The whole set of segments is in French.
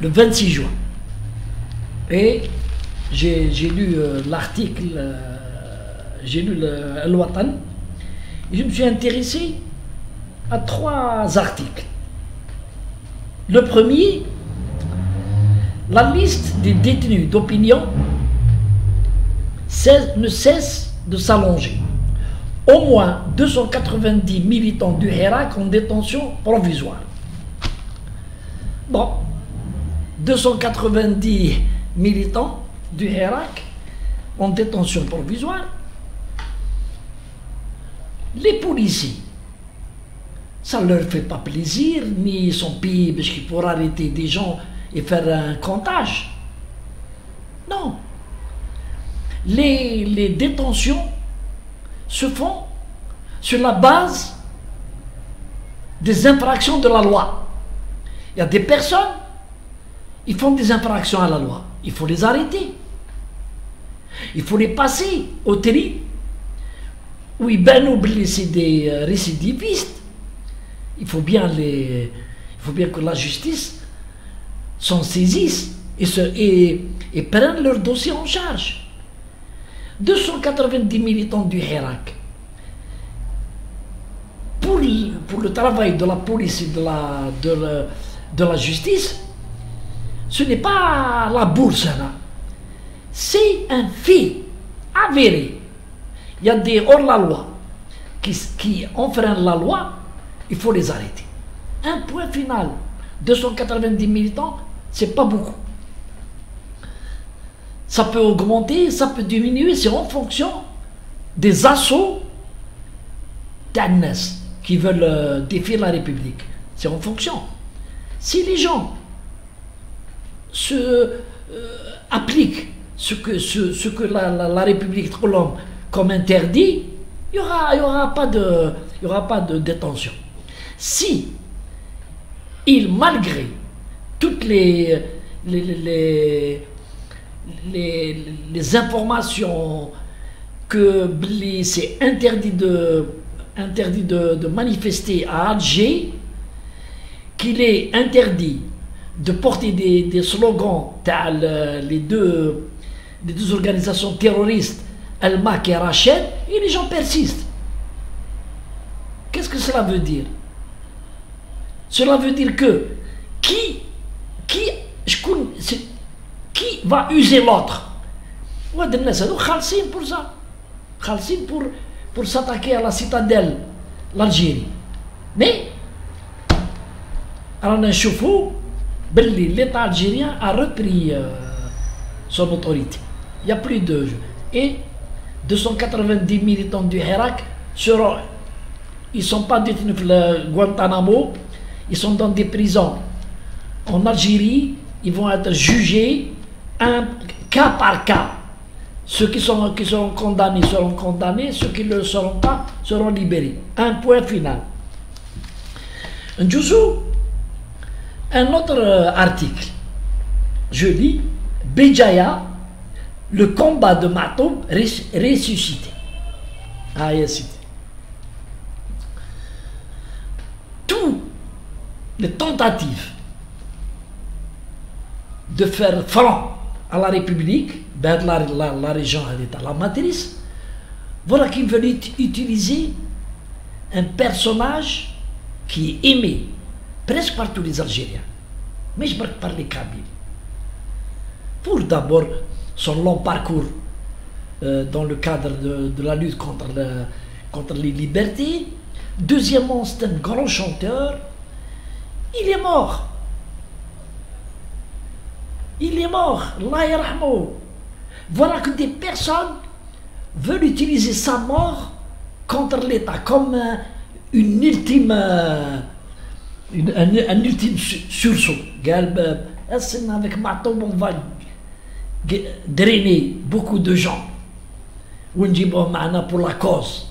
le 26 juin. Et j'ai lu l'article, j'ai lu Al-Watan, et je me suis intéressé à 3 articles. Le premier, la liste des détenus d'opinion ne cesse de s'allonger. Au moins 290 militants du Hirak en détention provisoire. Bon, 290 militants du Hirak en détention provisoire. Les policiers, ça ne leur fait pas plaisir, ni ils sont payés parce qu'ils pourraient arrêter des gens et faire un comptage. Non. Les détentions se font sur la base des infractions de la loi. Il y a des personnes, ils font des infractions à la loi. Il faut les arrêter. Il faut les passer au tri. Oui, ben oublier, c'est des récidivistes. Il faut bien que la justice s'en saisisse et prenne leur dossier en charge. 290 militants du Hirak. Pour le travail de la police et de la justice, ce n'est pas la bourse là. C'est un fait avéré. Il y a des hors-la-loi qui enfreignent la loi, il faut les arrêter. Un point final. 290 militants, c'est pas beaucoup. Ça peut augmenter, ça peut diminuer, c'est en fonction des assauts d'Agnès qui veulent défier la République. C'est en fonction. Si les gens appliquent ce que la République trolonne comme interdit, il n'y aura pas de détention. Si malgré toutes les informations que c'est interdit de manifester à Alger, qu'il est interdit de porter des slogans les deux organisations terroristes, Al-Mak et Rached, et les gens persistent. Qu'est-ce que cela veut dire? Cela veut dire que qui va user l'autre? Pour ça. Pour s'attaquer à la citadelle, l'Algérie. Mais, l'État algérien a repris son autorité. Il n'y a plus de jeu. Et 290 militants du Hirak ils ne sont pas détenus à Guantanamo, ils sont dans des prisons en Algérie, ils vont être jugés cas par cas. Ceux qui seront condamnés seront condamnés, ceux qui ne le seront pas seront libérés. Un point final. Un autre article. Je lis Béjaïa, le combat de Matoub ressuscité. Toutes les tentatives de faire front à la République, la région à l'État, la matrice, voilà qu'ils veulent utiliser un personnage qui est aimé presque par tous les Algériens, mais je parle par les Kabyles. Pour d'abord son long parcours dans le cadre de la lutte contre les libertés. Deuxièmement, c'est un grand chanteur. Il est mort. Il est mort. Allah yarhamou. Voilà que des personnes veulent utiliser sa mort contre l'État comme un ultime sursaut. Avec Matoub, on va drainer beaucoup de gens. Pour la cause.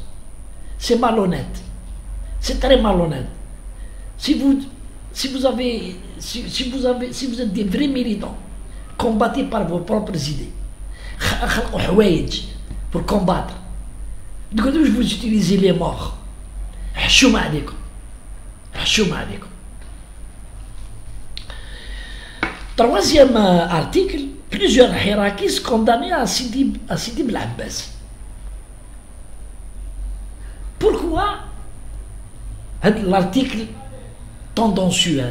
C'est malhonnête. C'est très malhonnête. Si vous êtes des vrais militants, combattez par vos propres idées. Pour combattre. Du coup, vous utilisez les morts. Troisième article, plusieurs hirakis condamnés à Sidi Blabès. Pourquoi l'article tendancieux?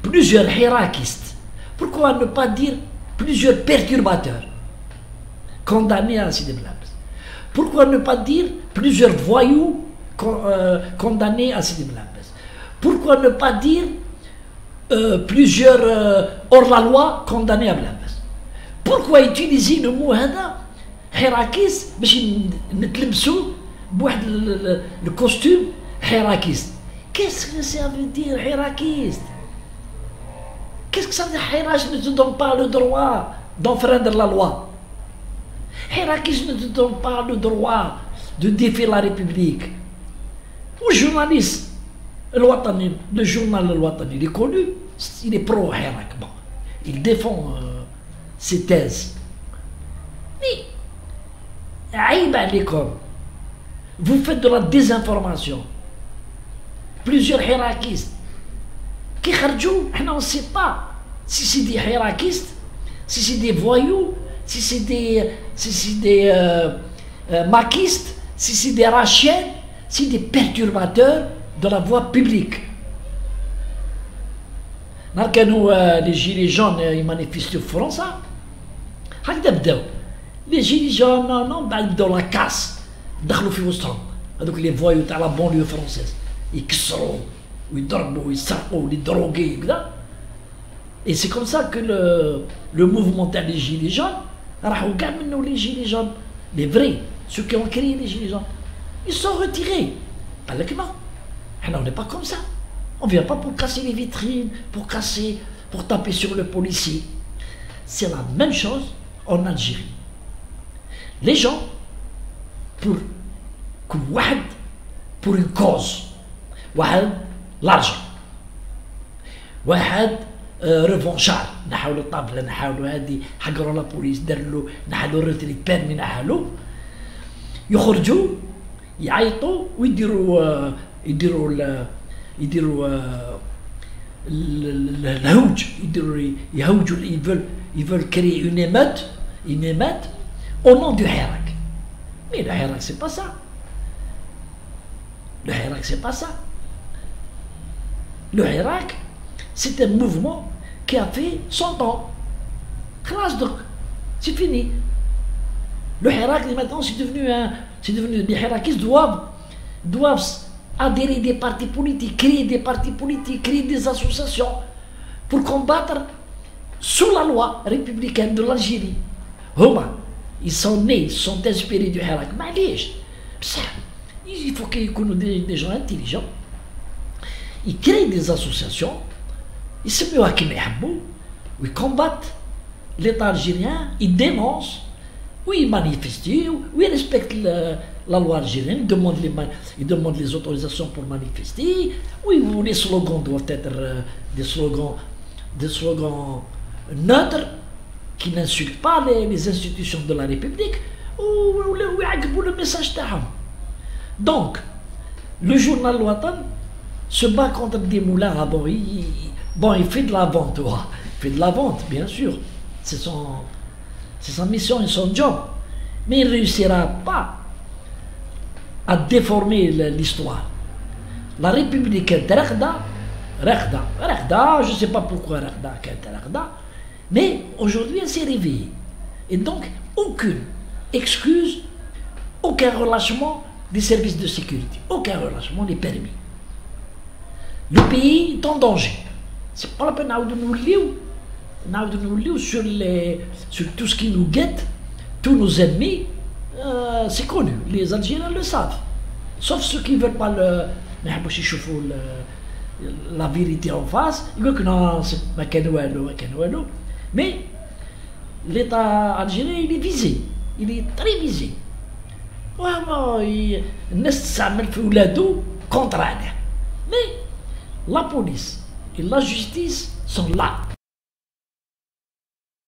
Plusieurs hirakistes. Pourquoi ne pas dire plusieurs perturbateurs condamnés à Sidi Blabès? Pourquoi ne pas dire plusieurs voyous condamnés à Sidi Blabès? Pourquoi ne pas dire plusieurs hors-la-loi condamnés à Blabès? Pourquoi utiliser le mot hirakis باش نتلبسوا بواحد le costume hirakiste? Qu'est-ce que ça veut dire hirakiste? Qu'est-ce que ça veut dire hirakiste? Ne te donne pas le droit d'enfreindre la loi. Hirakis ne te donne pas le droit de défier la République. Ou journaliste, le journal Al-Watani, il est connu, il est pro-Hirak. Bon, il défend ses thèses. Mais, aïb alaykoum, vous faites de la désinformation. Plusieurs hirakistes qui kharjou, on ne sait pas si c'est des hirakistes, si c'est des voyous, si c'est des maquistes, si c'est des rachiens, si des perturbateurs de la voie publique. Les gilets jaunes, ils manifestent en France. Les gilets jaunes, non, dans la casse, دخلوا في وسطهم هذوك les voyous تاع la banlieue française يكسروا ويضربوا ويسرقوا les drogués كذا. Et c'est comme ça que le mouvement des gilets jaunes راحوا كاع منو les gilets jaunes, les vrais, ceux qui ont créé les gilets jaunes, ils sont retirés. قال لك non, on n'est pas comme ça. On ne vient pas pour casser les vitrines, pour taper sur le policier. C'est la même chose en Algérie. Les gens, pour une cause, l'argent, revanchard, نحاولوا الطابلة نحاولوا هذه حقروا لا بوليس داروا نحاولوا الروتري بيرمي نحاولوا يخرجوا يعيطوا ويديروا يديروا الهوج يهوجوا ils veulent créer une émeute au nom du Hirak. Mais le Hirak c'est pas ça. Le Hirak c'est pas ça. Le Hirak c'est un mouvement qui a fait 100 ans. C'est fini. Le Hirak maintenant c'est devenu les Hirakistes doivent adhérer des partis politiques, créer des partis politiques, créer des associations pour combattre sous la loi républicaine de l'Algérie. Ils sont nés, ils sont inspirés du Hirak. Il faut qu'ils connaissent des gens intelligents. Ils créent des associations, ils se mettent ils combattent l'État algérien, ils dénoncent, oui, ils manifestent, oui, ils respectent la loi algérienne, ils demandent les autorisations pour manifester, oui, les slogans doivent être des slogans neutres qui n'insultent pas les institutions de la République, ou le message d'Aham. Donc, le journal Al-Watan se bat contre des moulins à bon, il fait de la vente, il fait de la vente, bien sûr, c'est sa mission et son job, mais il ne réussira pas à déformer l'histoire. La République est Rakhda, je ne sais pas pourquoi Rakhda, mais aujourd'hui elle s'est réveillée. Et donc, aucune excuse, aucun relâchement des services de sécurité, aucun relâchement n'est permis. Le pays est en danger. C'est pas la peine de nous lire sur tout ce qui nous guette, tous nos ennemis, c'est connu, les Algériens le savent. Sauf ceux qui ne veulent pas la vérité en face, ils disent que non, c'est pas Kenoualo. Mais l'État algérien, il est visé, il est très visé. Il contre. Mais la police et la justice sont là